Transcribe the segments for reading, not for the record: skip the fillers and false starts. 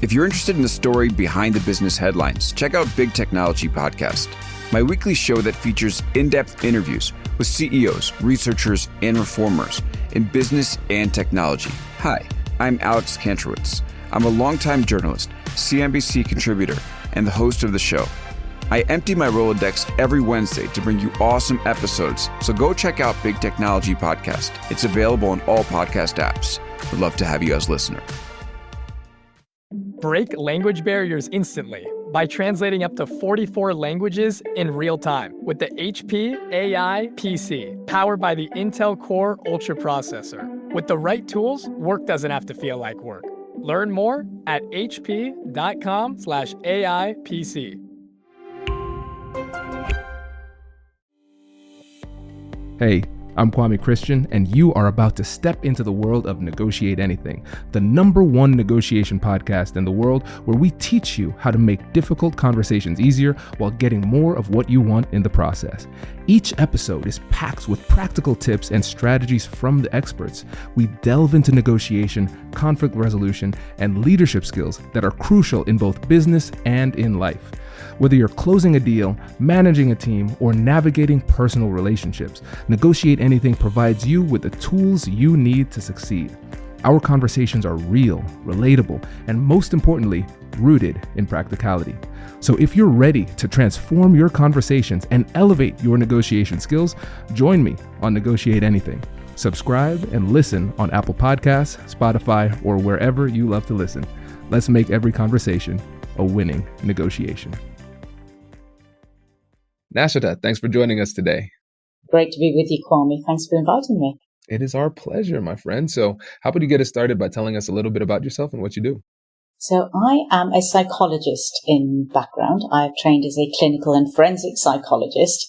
If you're interested in the story behind the business headlines, check out Big Technology Podcast, my weekly show that features in-depth interviews with CEOs, researchers, and reformers in business and technology. Hi, I'm Alex Kantrowitz. I'm a longtime journalist, CNBC contributor, and the host of the show. I empty my Rolodex every Wednesday to bring you awesome episodes, so go check out Big Technology Podcast. It's available on all podcast apps. Would love to have you as a listener. Break language barriers instantly by translating up to 44 languages in real time with the HP AI PC, powered by the Intel Core Ultra processor. With the right tools, work doesn't have to feel like work. Learn more at hp.com/AI PC. Hey, I'm Kwame Christian, and you are about to step into the world of Negotiate Anything, the #1 negotiation podcast in the world where we teach you how to make difficult conversations easier while getting more of what you want in the process. Each episode is packed with practical tips and strategies from the experts. We delve into negotiation, conflict resolution, and leadership skills that are crucial in both business and in life. Whether you're closing a deal, managing a team, or navigating personal relationships, Negotiate Anything provides you with the tools you need to succeed. Our conversations are real, relatable, and most importantly, rooted in practicality. So if you're ready to transform your conversations and elevate your negotiation skills, join me on Negotiate Anything. Subscribe and listen on Apple Podcasts, Spotify, or wherever you love to listen. Let's make every conversation a winning negotiation. Nashater, thanks for joining us today. Great to be with you, Kwame. Thanks for inviting me. It is our pleasure, my friend. So how about you get us started by telling us a little bit about yourself and what you do? So I am a psychologist in background. I've trained as a clinical and forensic psychologist.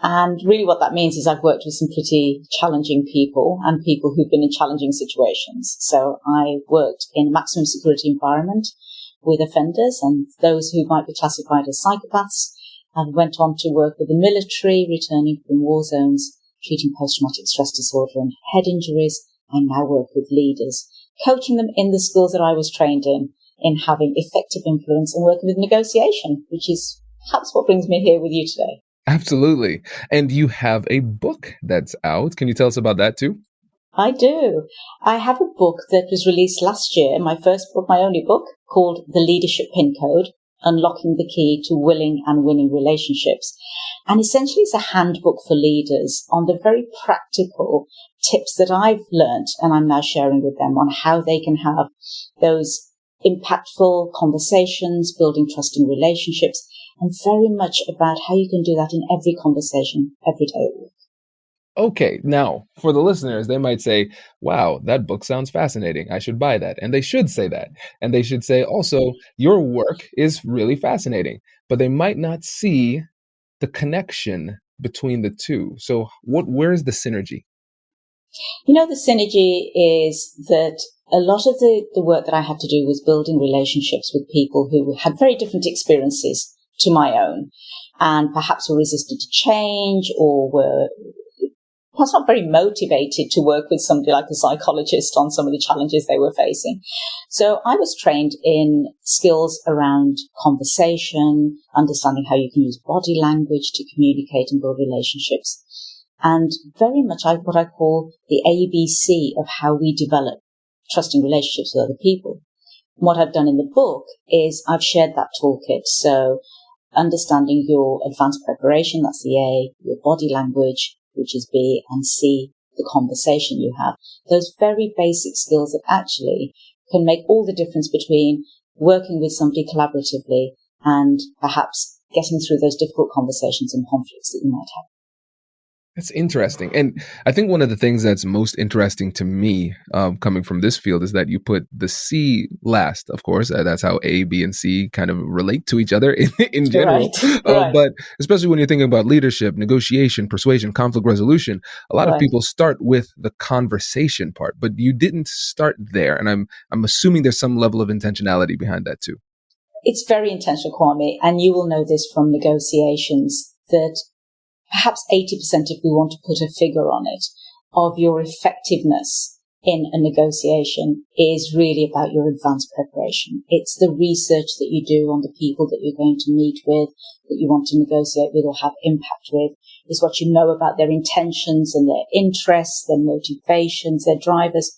And really what that means is I've worked with some pretty challenging people and people who've been in challenging situations. So I worked in a maximum security environment with offenders and those who might be classified as psychopaths. I went on to work with the military, returning from war zones, treating post-traumatic stress disorder and head injuries. I now work with leaders, coaching them in the skills that I was trained in having effective influence and working with negotiation, which is perhaps what brings me here with you today. Absolutely. And you have a book that's out. Can you tell us about that too? I do. I have a book that was released last year, my first book, my only book, called The Leadership Pin Code: Unlocking the Key to Willing and Winning Relationships. And essentially it's a handbook for leaders on the very practical tips that I've learned and I'm now sharing with them on how they can have those impactful conversations, building trusting relationships, and very much about how you can do that in every conversation, every day at work. Okay, now for the listeners, they might say, wow, that book sounds fascinating. I should buy that. And they should say that. And they should say also, your work is really fascinating, but they might not see the connection between the two. So where is the synergy? You know, the synergy is that a lot of the work that I had to do was building relationships with people who had very different experiences to my own and perhaps were resistant to change or were perhaps not very motivated to work with somebody like a psychologist on some of the challenges they were facing. So I was trained in skills around conversation, understanding how you can use body language to communicate and build relationships, and very much what I call the ABC of how we develop trusting relationships with other people. And what I've done in the book is I've shared that toolkit. So understanding your advanced preparation, that's the A, your body language, which is B, and C, the conversation you have. Those very basic skills that actually can make all the difference between working with somebody collaboratively and perhaps getting through those difficult conversations and conflicts that you might have. That's interesting. And I think one of the things that's most interesting to me coming from this field is that you put the C last, of course. That's how A, B, and C kind of relate to each other in general. Right. But especially when you're thinking about leadership, negotiation, persuasion, conflict resolution, a lot of people start with the conversation part, but you didn't start there. And I'm assuming there's some level of intentionality behind that too. It's very intentional, Kwame, and you will know this from negotiations that perhaps 80%, if we want to put a figure on it, of your effectiveness in a negotiation is really about your advanced preparation. It's the research that you do on the people that you're going to meet with, that you want to negotiate with or have impact with. Is what you know about their intentions and their interests, their motivations, their drivers.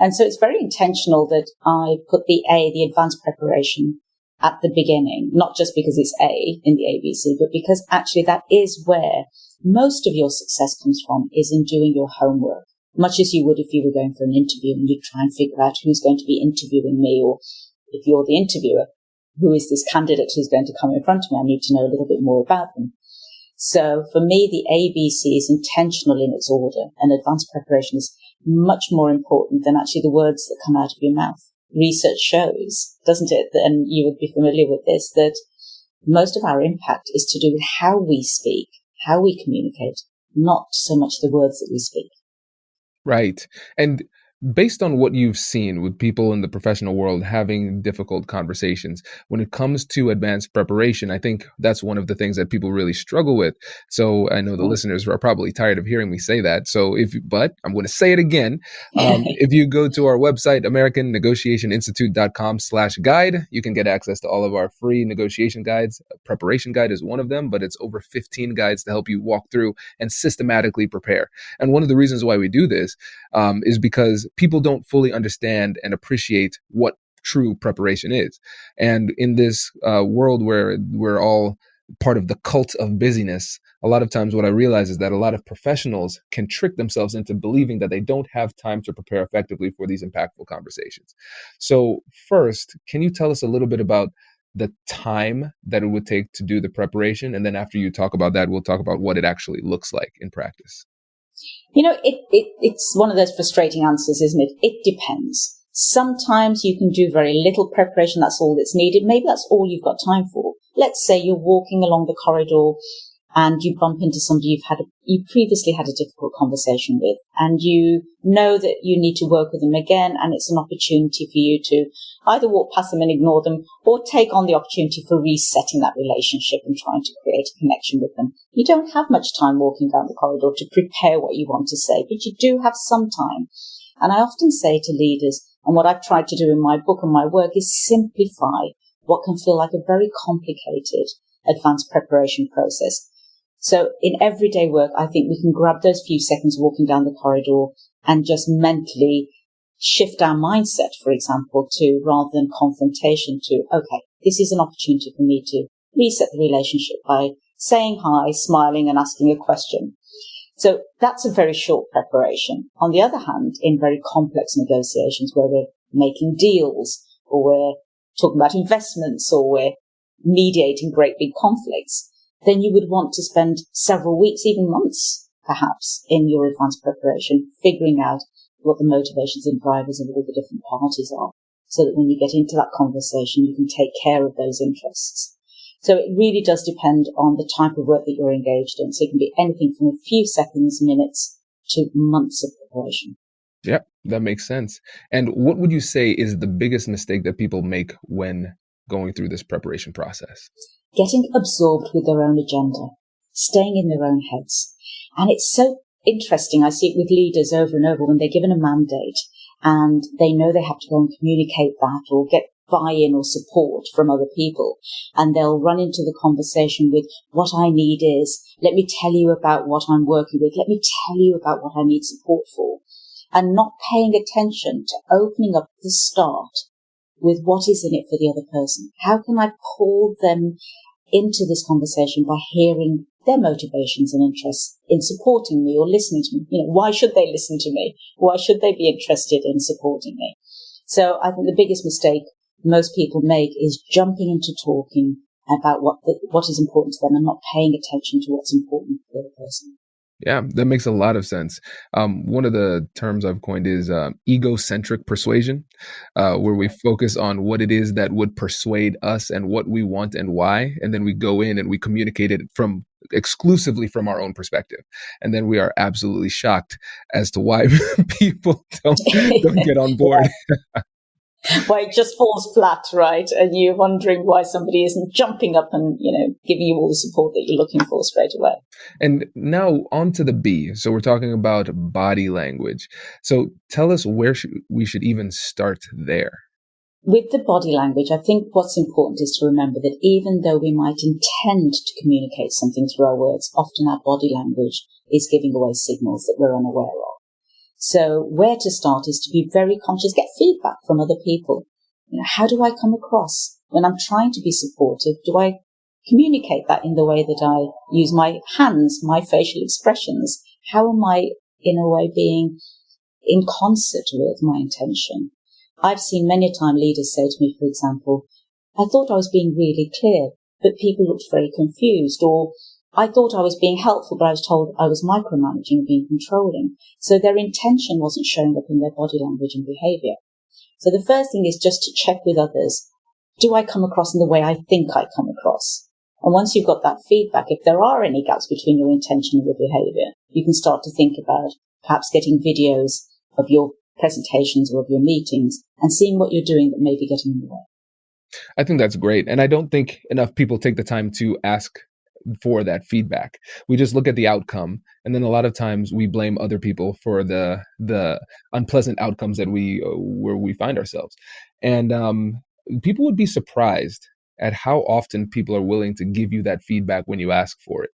And so it's very intentional that I put the advanced preparation at the beginning, not just because it's A in the ABC, but because actually that is where most of your success comes from, is in doing your homework. Much as you would if you were going for an interview and you try and figure out who's going to be interviewing me, or if you're the interviewer, who is this candidate who's going to come in front of me? I need to know a little bit more about them. So for me, the ABC is intentional in its order, and advanced preparation is much more important than actually the words that come out of your mouth. Research shows, doesn't it, and you would be familiar with this, that most of our impact is to do with how we speak, how we communicate, not so much the words that we speak. Right. And based on what you've seen with people in the professional world having difficult conversations, when it comes to advanced preparation, I think that's one of the things that people really struggle with. So I know the listeners are probably tired of hearing me say that. But I'm going to say it again. If you go to our website, AmericanNegotiationInstitute.com/guide, you can get access to all of our free negotiation guides. Preparation guide is one of them, but it's over 15 guides to help you walk through and systematically prepare. And one of the reasons why we do this is because people don't fully understand and appreciate what true preparation is. And in this world where we're all part of the cult of busyness, a lot of times what I realize is that a lot of professionals can trick themselves into believing that they don't have time to prepare effectively for these impactful conversations. So first, can you tell us a little bit about the time that it would take to do the preparation? And then after you talk about that, we'll talk about what it actually looks like in practice. You know, it's one of those frustrating answers, isn't it? It depends. Sometimes you can do very little preparation. That's all that's needed. Maybe that's all you've got time for. Let's say you're walking along the corridor and you bump into somebody you previously had a difficult conversation with, and you know that you need to work with them again, and it's an opportunity for you to either walk past them and ignore them, or take on the opportunity for resetting that relationship and trying to create a connection with them. You don't have much time walking down the corridor to prepare what you want to say, but you do have some time. And I often say to leaders, and what I've tried to do in my book and my work, is simplify what can feel like a very complicated advanced preparation process. So in everyday work, I think we can grab those few seconds walking down the corridor and just mentally shift our mindset, for example, to, rather than confrontation, to, okay, this is an opportunity for me to reset the relationship by saying hi, smiling, and asking a question. So that's a very short preparation. On the other hand, in very complex negotiations where we're making deals, or we're talking about investments, or we're mediating great big conflicts, then you would want to spend several weeks, even months, perhaps, in your advanced preparation, figuring out what the motivations and drivers of all the different parties are, so that when you get into that conversation, you can take care of those interests. So it really does depend on the type of work that you're engaged in. So it can be anything from a few seconds, minutes, to months of preparation. Yep, that makes sense. And what would you say is the biggest mistake that people make when going through this preparation process? Getting absorbed with their own agenda, staying in their own heads. And it's so interesting. I see it with leaders over and over when they're given a mandate and they know they have to go and communicate that or get buy-in or support from other people. And they'll run into the conversation with, what I need is, let me tell you about what I'm working with. Let me tell you about what I need support for. And not paying attention to opening up the start with what is in it for the other person. How can I pull them into this conversation by hearing their motivations and interests in supporting me or listening to me? You know, why should they listen to me? Why should they be interested in supporting me? So I think the biggest mistake most people make is jumping into talking about what is important to them and not paying attention to what's important for the other person. Yeah, that makes a lot of sense. One of the terms I've coined is egocentric persuasion, where we focus on what it is that would persuade us and what we want and why. And then we go in and we communicate it exclusively from our own perspective. And then we are absolutely shocked as to why people don't get on board. where it just falls flat, right? And you're wondering why somebody isn't jumping up and, giving you all the support that you're looking for straight away. And now on to the B. So we're talking about body language. So tell us where we should even start there. With the body language, I think what's important is to remember that even though we might intend to communicate something through our words, often our body language is giving away signals that we're unaware of. So where to start is to be very conscious, get feedback from other people. How do I come across when I'm trying to be supportive? Do I communicate that in the way that I use my hands, my facial expressions? How am I, in a way, being in concert with my intention? I've seen many a time leaders say to me, for example, I thought I was being really clear, but people looked very confused, or I thought I was being helpful, but I was told I was micromanaging and being controlling. So their intention wasn't showing up in their body language and behavior. So the first thing is just to check with others. Do I come across in the way I think I come across? And once you've got that feedback, if there are any gaps between your intention and your behavior, you can start to think about perhaps getting videos of your presentations or of your meetings and seeing what you're doing that may be getting in the way. I think that's great. And I don't think enough people take the time to ask for that feedback. We just look at the outcome, and then a lot of times we blame other people for the unpleasant outcomes that where we find ourselves. And people would be surprised at how often people are willing to give you that feedback when you ask for it.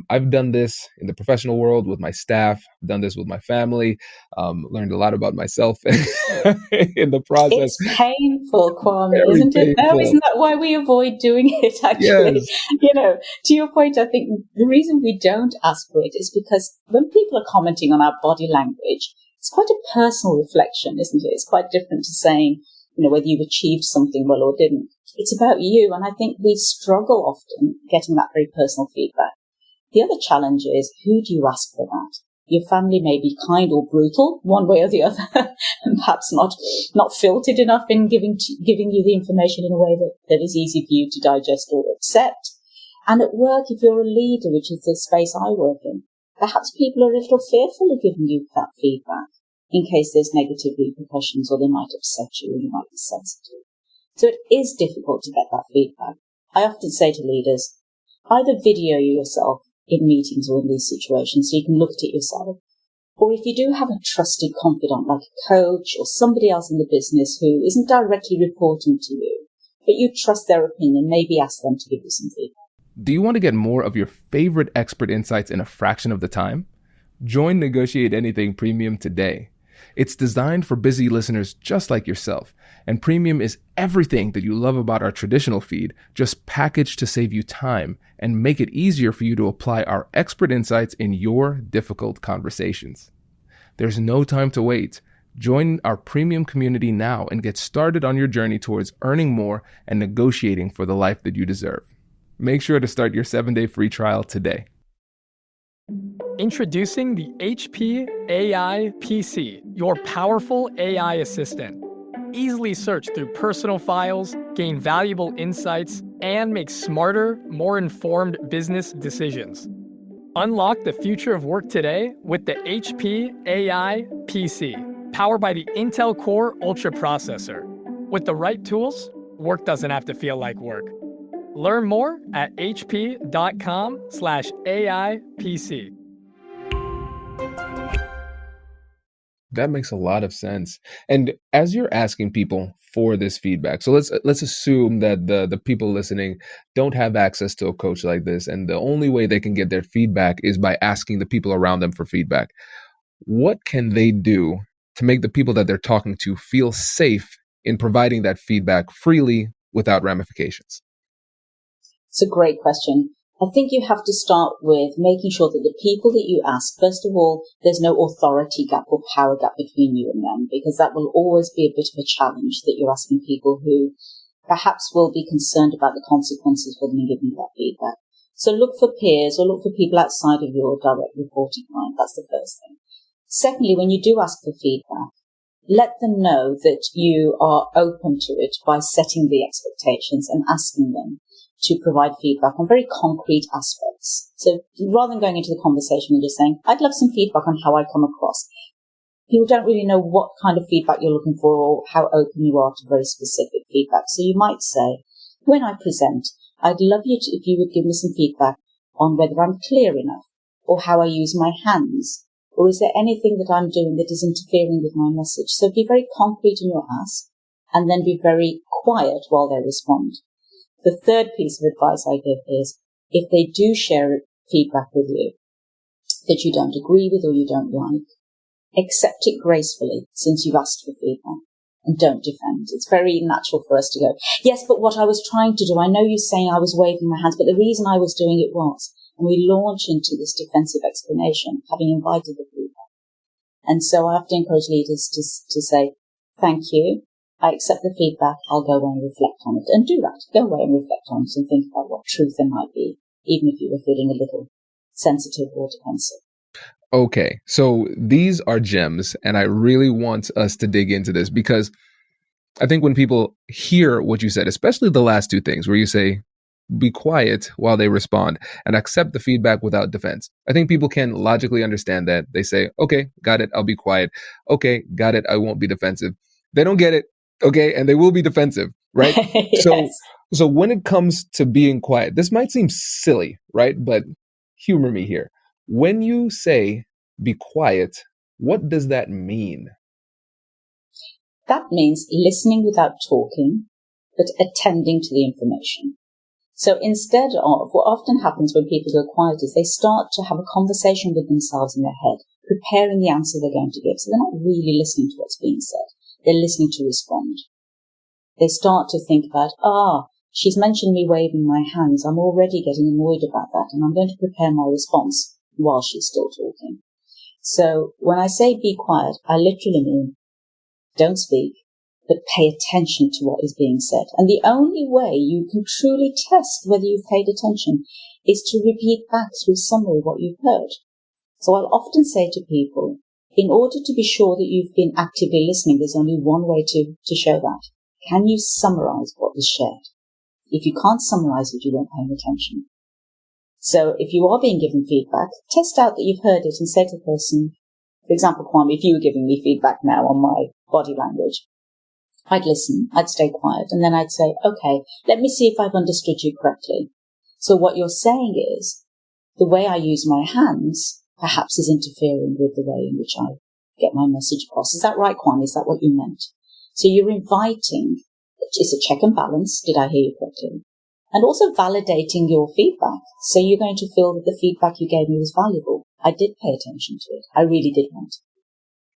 I've done this in the professional world with my staff, done this with my family, learned a lot about myself in the process. It's painful, Kwame, Very isn't it? painful. No, isn't that why we avoid doing it, actually? Yes. To your point, I think the reason we don't ask for it is because when people are commenting on our body language, it's quite a personal reflection, isn't it? It's quite different to saying, whether you've achieved something well or didn't. It's about you, and I think we struggle often getting that very personal feedback. The other challenge is, who do you ask for that? Your family may be kind or brutal, one way or the other, and perhaps not filtered enough in giving you the information in a way that is easy for you to digest or accept. And at work, if you're a leader, which is the space I work in, perhaps people are a little fearful of giving you that feedback in case there's negative repercussions or they might upset you or you might be sensitive. So it is difficult to get that feedback. I often say to leaders, either video yourself in meetings or in these situations so you can look at it yourself. Or if you do have a trusted confidant like a coach or somebody else in the business who isn't directly reporting to you, but you trust their opinion, maybe ask them to give you some feedback. Do you want to get more of your favorite expert insights in a fraction of the time? Join Negotiate Anything Premium today. It's designed for busy listeners just like yourself, and Premium is everything that you love about our traditional feed, just packaged to save you time and make it easier for you to apply our expert insights in your difficult conversations. There's no time to wait. Join our Premium community now and get started on your journey towards earning more and negotiating for the life that you deserve. Make sure to start your 7-day free trial today. Introducing the HP AI PC, your powerful AI assistant. Easily search through personal files, gain valuable insights, and make smarter, more informed business decisions. Unlock the future of work today with the HP AI PC, powered by the Intel Core Ultra processor. With the right tools, work doesn't have to feel like work. Learn more at hp.com/AIPC. That makes a lot of sense. And as you're asking people for this feedback, so let's assume that the people listening don't have access to a coach like this, and the only way they can get their feedback is by asking the people around them for feedback. What can they do to make the people that they're talking to feel safe in providing that feedback freely without ramifications? It's a great question. I think you have to start with making sure that the people that you ask, first of all, there's no authority gap or power gap between you and them, because that will always be a bit of a challenge that you're asking people who perhaps will be concerned about the consequences for them in giving you that feedback. So look for peers or look for people outside of your direct reporting line. That's the first thing. Secondly, when you do ask for feedback, let them know that you are open to it by setting the expectations and asking them to provide feedback on very concrete aspects. So rather than going into the conversation and just saying, I'd love some feedback on how I come across, people don't really know what kind of feedback you're looking for or how open you are to very specific feedback. So you might say, when I present, I'd love you to, if you would give me some feedback on whether I'm clear enough or how I use my hands, or is there anything that I'm doing that is interfering with my message? So be very concrete in your ask and then be very quiet while they respond. The third piece of advice I give is if they do share feedback with you that you don't agree with or you don't like, accept it gracefully since you've asked for feedback and don't defend. It's very natural for us to go, yes, but what I was trying to do, I know you're saying I was waving my hands, but the reason I was doing it was, and we launch into this defensive explanation, having invited the feedback. And so I have to encourage leaders to say, thank you, I accept the feedback, I'll go away and reflect on it. And do that, go away and reflect on it and think about what truth there might be, even if you were feeling a little sensitive or defensive. Okay, so these are gems, and I really want us to dig into this because I think when people hear what you said, especially the last two things where you say, be quiet while they respond and accept the feedback without defense. I think people can logically understand that. They say, okay, got it, I'll be quiet. Okay, got it, I won't be defensive. They don't get it, okay, and they will be defensive, right? Yes. So when it comes to being quiet, this might seem silly, right? But humor me here. When you say be quiet, what does that mean? That means listening without talking, but attending to the information. So instead of, what often happens when people go quiet is they start to have a conversation with themselves in their head, preparing the answer they're going to give. So they're not really listening to what's being said. They're listening to respond. They start to think about, she's mentioned me waving my hands. I'm already getting annoyed about that, and I'm going to prepare my response while she's still talking. So when I say be quiet, I literally mean don't speak, but pay attention to what is being said. And the only way you can truly test whether you've paid attention is to repeat back through summary what you've heard. So I'll often say to people, in order to be sure that you've been actively listening, there's only one way to show that. Can you summarize what was shared? If you can't summarize it, you weren't paying attention. So if you are being given feedback, test out that you've heard it and say to the person, for example, Kwame, if you were giving me feedback now on my body language, I'd listen, I'd stay quiet, and then I'd say, okay, let me see if I've understood you correctly. So what you're saying is, the way I use my hands perhaps is interfering with the way in which I get my message across. Is that right, Kwame? Is that what you meant? So you're inviting, it's a check and balance, did I hear you correctly? And also validating your feedback. So you're going to feel that the feedback you gave me was valuable. I did pay attention to it. I really did want.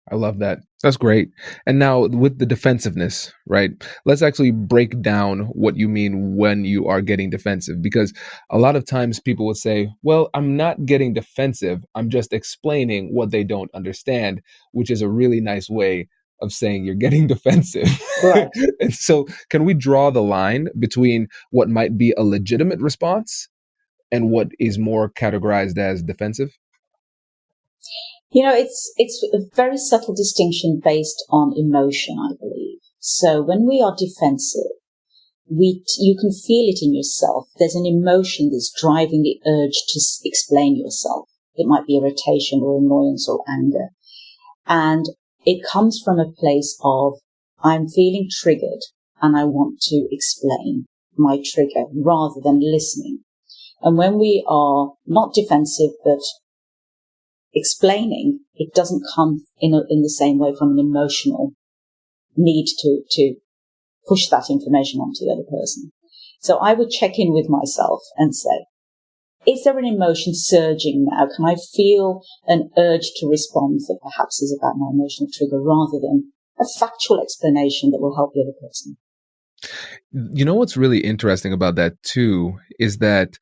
I love that. That's great. And now with the defensiveness, right? Let's actually break down what you mean when you are getting defensive, because a lot of times people would say, well, I'm not getting defensive. I'm just explaining what they don't understand, which is a really nice way of saying you're getting defensive. Right. And so can we draw the line between what might be a legitimate response and what is more categorized as defensive? You know, it's a very subtle distinction based on emotion, I believe. So when we are defensive, you can feel it in yourself. There's an emotion that's driving the urge to explain yourself. It might be irritation or annoyance or anger. And it comes from a place of, I'm feeling triggered and I want to explain my trigger rather than listening. And when we are not defensive but explaining, it doesn't come in the same way from an emotional need to push that information onto the other person. So I would check in with myself and say, is there an emotion surging now? Can I feel an urge to respond that perhaps is about my emotional trigger rather than a factual explanation that will help the other person? You know what's really interesting about that too is that,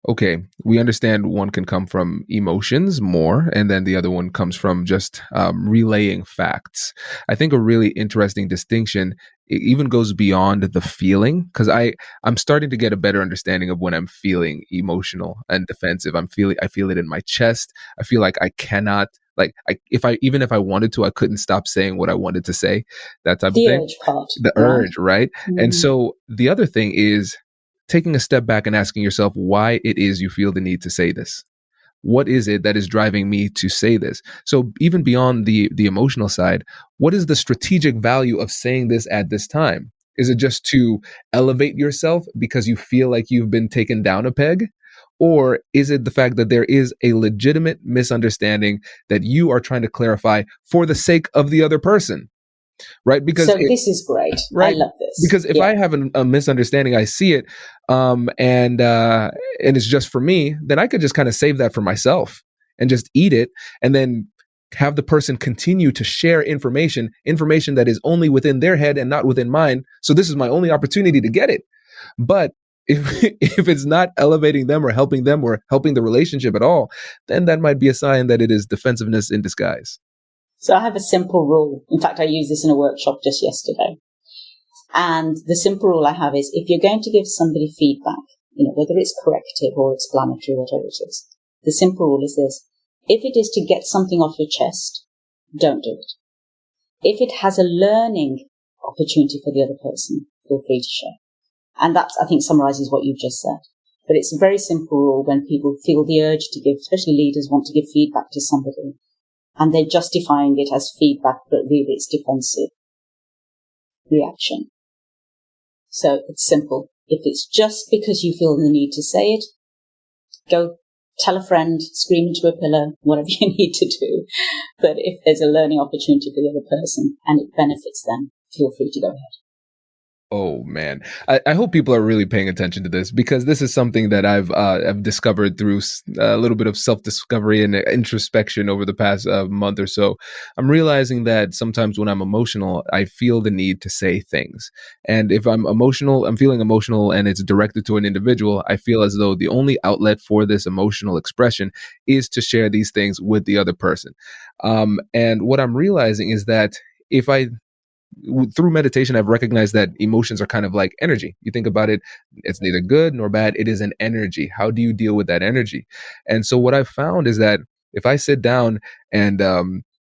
okay, we understand one can come from emotions more, and then the other one comes from just relaying facts. I think a really interesting distinction, it even goes beyond the feeling, because I'm starting to get a better understanding of when I'm feeling emotional and defensive. I feel it in my chest. I feel like I cannot, even if I wanted to, I couldn't stop saying what I wanted to say. That type of thing. The urge part. The urge, right? Mm-hmm. And so the other thing is taking a step back and asking yourself why it is you feel the need to say this. what is it that is driving me to say this? So even beyond the emotional side, what is the strategic value of saying this at this time? Is it just to elevate yourself because you feel like you've been taken down a peg? Or is it the fact that there is a legitimate misunderstanding that you are trying to clarify for the sake of the other person? Right? Because this is great. Right? I love this. Because if I have a misunderstanding, I see it, and it's just for me, then I could just kind of save that for myself and just eat it, and then have the person continue to share information that is only within their head and not within mine. So this is my only opportunity to get it. But if it's not elevating them or helping the relationship at all, then that might be a sign that it is defensiveness in disguise. So I have a simple rule. In fact, I used this in a workshop just yesterday. And the simple rule I have is if you're going to give somebody feedback, whether it's corrective or explanatory, whatever it is, the simple rule is this. If it is to get something off your chest, don't do it. If it has a learning opportunity for the other person, feel free to share. And that, I think, summarizes what you've just said. But it's a very simple rule when people feel the urge to give, especially leaders want to give feedback to somebody, and they're justifying it as feedback, but really it's defensive reaction. So it's simple. If it's just because you feel the need to say it, go tell a friend, scream into a pillow, whatever you need to do. But if there's a learning opportunity for the other person and it benefits them, feel free to go ahead. Oh man, I hope people are really paying attention to this, because this is something that I've discovered through a little bit of self-discovery and introspection over the past month or so. I'm realizing that sometimes when I'm emotional, I feel the need to say things. And if I'm feeling emotional and it's directed to an individual, I feel as though the only outlet for this emotional expression is to share these things with the other person. And what I'm realizing is that through meditation, I've recognized that emotions are kind of like energy. You think about it, it's neither good nor bad. It is an energy. How do you deal with that energy? And so what I've found is that if I sit down and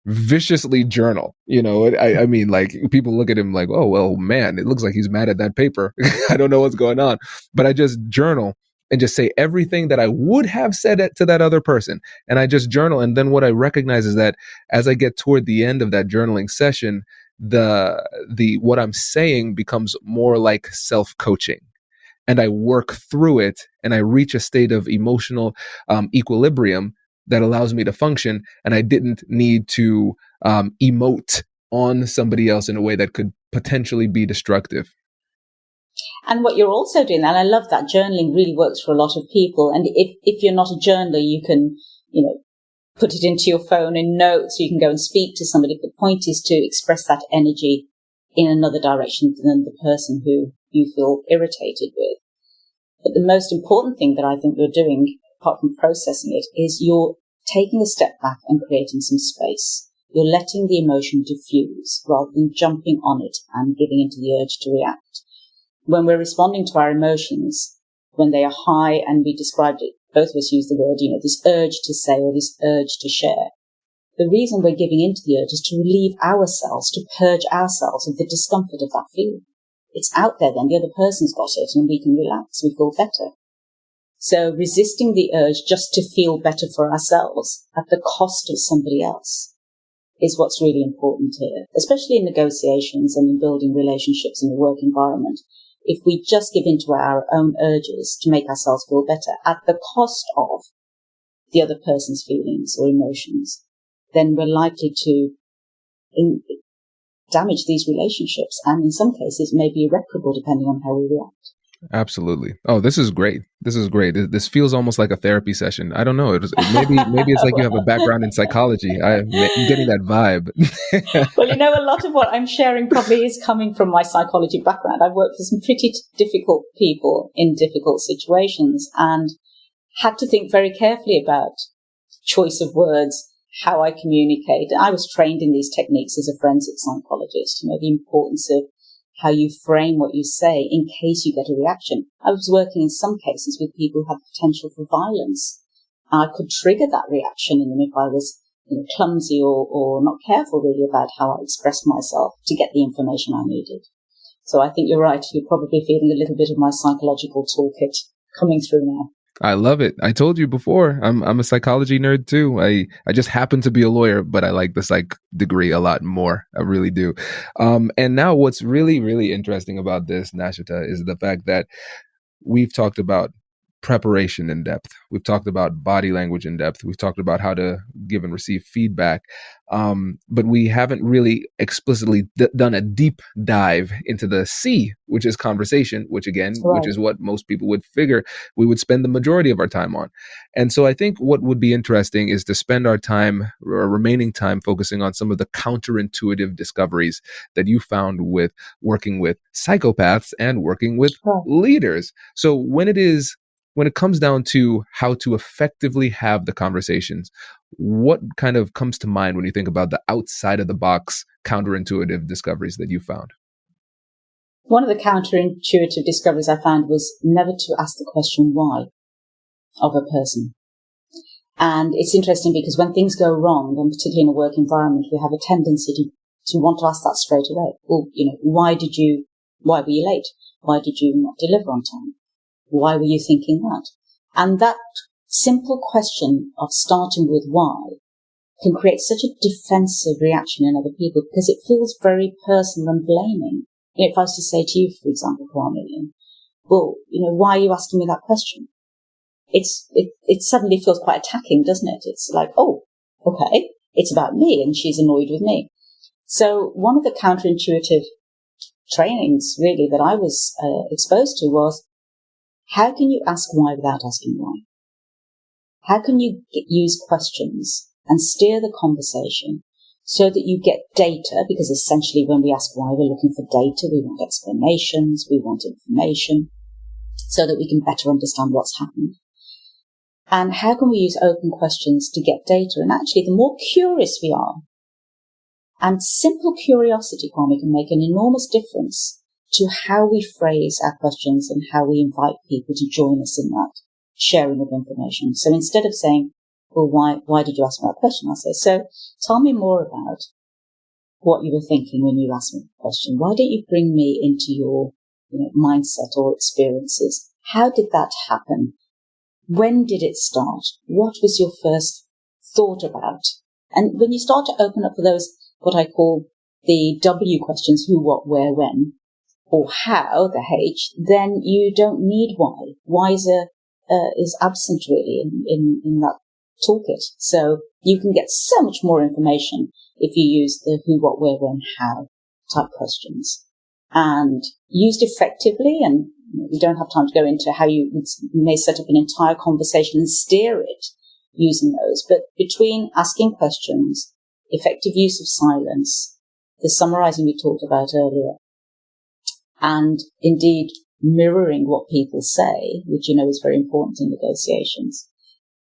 viciously journal, I mean, like, people look at him like, oh, well, man, it looks like he's mad at that paper. I don't know what's going on. But I just journal and just say everything that I would have said to that other person. And I just journal. And then what I recognize is that as I get toward the end of that journaling session, the what I'm saying becomes more like self-coaching, and I work through it and I reach a state of emotional equilibrium that allows me to function, and I didn't need to emote on somebody else in a way that could potentially be destructive. And what you're also doing, and I love that, journaling really works for a lot of people. And if you're not a journaler, you can, put it into your phone in notes, so you can go and speak to somebody. The point is to express that energy in another direction than the person who you feel irritated with. But the most important thing that I think you're doing, apart from processing it, is you're taking a step back and creating some space. You're letting the emotion diffuse rather than jumping on it and giving into the urge to react. When we're responding to our emotions, when they are high, and we described it, both of us use the word, this urge to say or this urge to share. The reason we're giving into the urge is to relieve ourselves, to purge ourselves of the discomfort of that feeling. It's out there then, the other person's got it, and we can relax, we feel better. So resisting the urge just to feel better for ourselves at the cost of somebody else is what's really important here, especially in negotiations and in building relationships in the work environment. If we just give into our own urges to make ourselves feel better at the cost of the other person's feelings or emotions, then we're likely to damage these relationships, and in some cases may be irreparable depending on how we react. Absolutely. Oh, this is great. This is great. This feels almost like a therapy session. I don't know. Maybe it's like you have a background in psychology. I'm getting that vibe. Well, a lot of what I'm sharing probably is coming from my psychology background. I've worked with some pretty difficult people in difficult situations and had to think very carefully about choice of words, how I communicate. I was trained in these techniques as a forensic psychologist, the importance of how you frame what you say in case you get a reaction. I was working in some cases with people who had potential for violence. I could trigger that reaction in them if I was clumsy or not careful really about how I expressed myself to get the information I needed. So I think you're right. You're probably feeling a little bit of my psychological toolkit coming through now. I love it. I told you before, I'm a psychology nerd too. I just happen to be a lawyer, but I like the psych degree a lot more. I really do. And now what's really, really interesting about this, Nashita, is the fact that we've talked about preparation in depth. We've talked about body language in depth. We've talked about how to give and receive feedback. But we haven't really explicitly done a deep dive into the C, which is conversation, which again, Right. which is what most people would figure we would spend the majority of our time on. And so I think what would be interesting is to spend our time, or remaining time, focusing on some of the counterintuitive discoveries that you found with working with psychopaths and working with Right. leaders. So when it comes down to how to effectively have the conversations, what kind of comes to mind when you think about the outside of the box counterintuitive discoveries that you found? One of the counterintuitive discoveries I found was never to ask the question why of a person. And it's interesting because when things go wrong, and particularly in a work environment, we have a tendency to want to ask that straight away. Well, why were you late? Why did you not deliver on time? Why were you thinking that? And that simple question of starting with why can create such a defensive reaction in other people because it feels very personal and blaming. If I was to say to you, for example, Kwame, well, why are you asking me that question? It suddenly feels quite attacking, doesn't it? It's like, oh, okay, it's about me and she's annoyed with me. So one of the counterintuitive trainings really that I was exposed to was, how can you ask why without asking why? How can you use questions and steer the conversation so that you get data? Because essentially when we ask why, we're looking for data. We want explanations. We want information so that we can better understand what's happened. And how can we use open questions to get data? And actually, the more curious we are, and simple curiosity, Kwame, can make an enormous difference to how we phrase our questions and how we invite people to join us in that sharing of information. So instead of saying, well, why did you ask me that question? I'll say, so tell me more about what you were thinking when you asked me the question. Why don't you bring me into your mindset or experiences? How did that happen? When did it start? What was your first thought about? And when you start to open up for those, what I call the W questions, who, what, where, when, or how, the H, then you don't need why. Why is absent really in that toolkit. So you can get so much more information if you use the who, what, where, when, how type questions. And used effectively, and we don't have time to go into how you may set up an entire conversation and steer it using those, but between asking questions, effective use of silence, the summarizing we talked about earlier, and indeed mirroring what people say, which is very important in negotiations,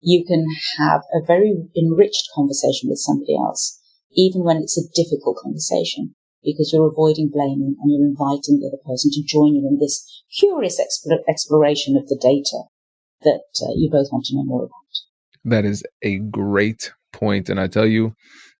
you can have a very enriched conversation with somebody else, even when it's a difficult conversation, because you're avoiding blaming and you're inviting the other person to join you in this curious exploration of the data that you both want to know more about. That is a great point. And I tell you,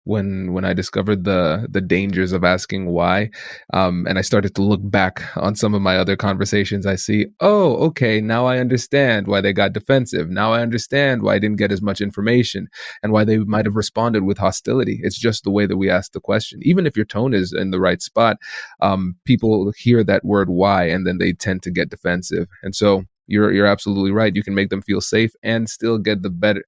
when I discovered the dangers of asking why, and I started to look back on some of my other conversations, I see, oh, okay, now I understand why they got defensive. Now I understand why I didn't get as much information and why they might have responded with hostility. It's just the way that we ask the question. Even if your tone is in the right spot, people hear that word why, and then they tend to get defensive. And so you're absolutely right. You can make them feel safe and still get the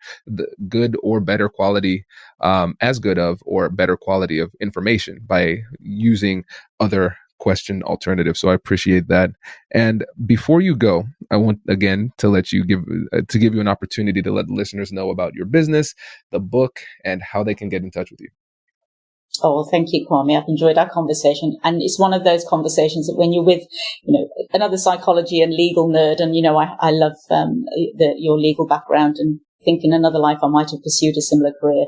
good or better quality, as good of or better quality of information by using other question alternatives. So I appreciate that. And before you go, I want again to let you give you an opportunity to let the listeners know about your business, the book, and how they can get in touch with you. Oh, well, thank you, Kwame. I've enjoyed our conversation. And it's one of those conversations that when you're with, another psychology and legal nerd, and, I love your legal background and think in another life I might have pursued a similar career.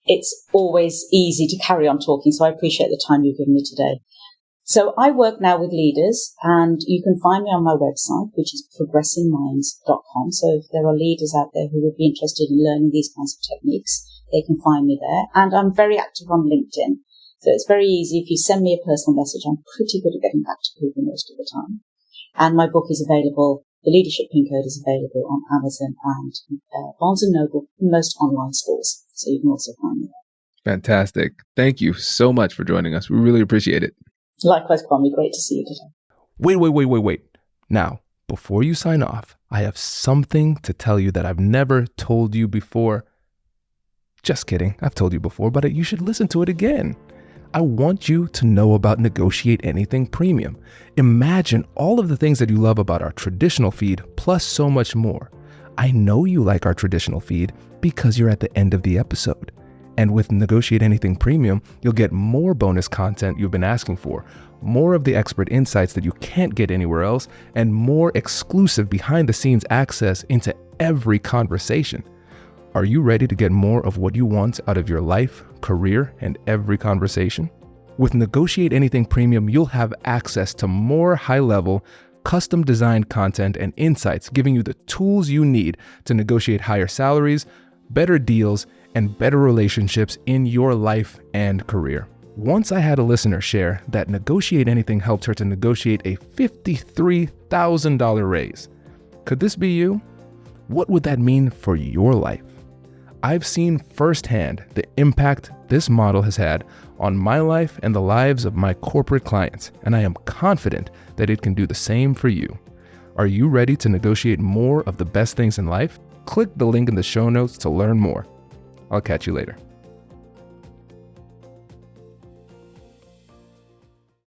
It's always easy to carry on talking. So I appreciate the time you've given me today. So I work now with leaders, and you can find me on my website, which is progressingminds.com. So if there are leaders out there who would be interested in learning these kinds of techniques, they can find me there. And I'm very active on LinkedIn. So it's very easy. If you send me a personal message, I'm pretty good at getting back to people most of the time. And my book is available The Leadership Pin Code is available on Amazon and Barnes & Noble, most online stores. So you can also find me there. Fantastic. Thank you so much for joining us. We really appreciate it. Likewise, Kwame. Great to see you today. Wait. Now, before you sign off, I have something to tell you that I've never told you before. Just kidding. I've told you before, but you should listen to it again. I want you to know about Negotiate Anything Premium. Imagine all of the things that you love about our traditional feed, plus so much more. I know you like our traditional feed because you're at the end of the episode. And with Negotiate Anything Premium, you'll get more bonus content you've been asking for, more of the expert insights that you can't get anywhere else, and more exclusive behind-the-scenes access into every conversation. Are you ready to get more of what you want out of your life, career, and every conversation? With Negotiate Anything Premium, you'll have access to more high-level, custom-designed content and insights, giving you the tools you need to negotiate higher salaries, better deals, and better relationships in your life and career. Once I had a listener share that Negotiate Anything helped her to negotiate a $53,000 raise. Could this be you? What would that mean for your life? I've seen firsthand the impact this model has had on my life and the lives of my corporate clients, and I am confident that it can do the same for you. Are you ready to negotiate more of the best things in life? Click the link in the show notes to learn more. I'll catch you later.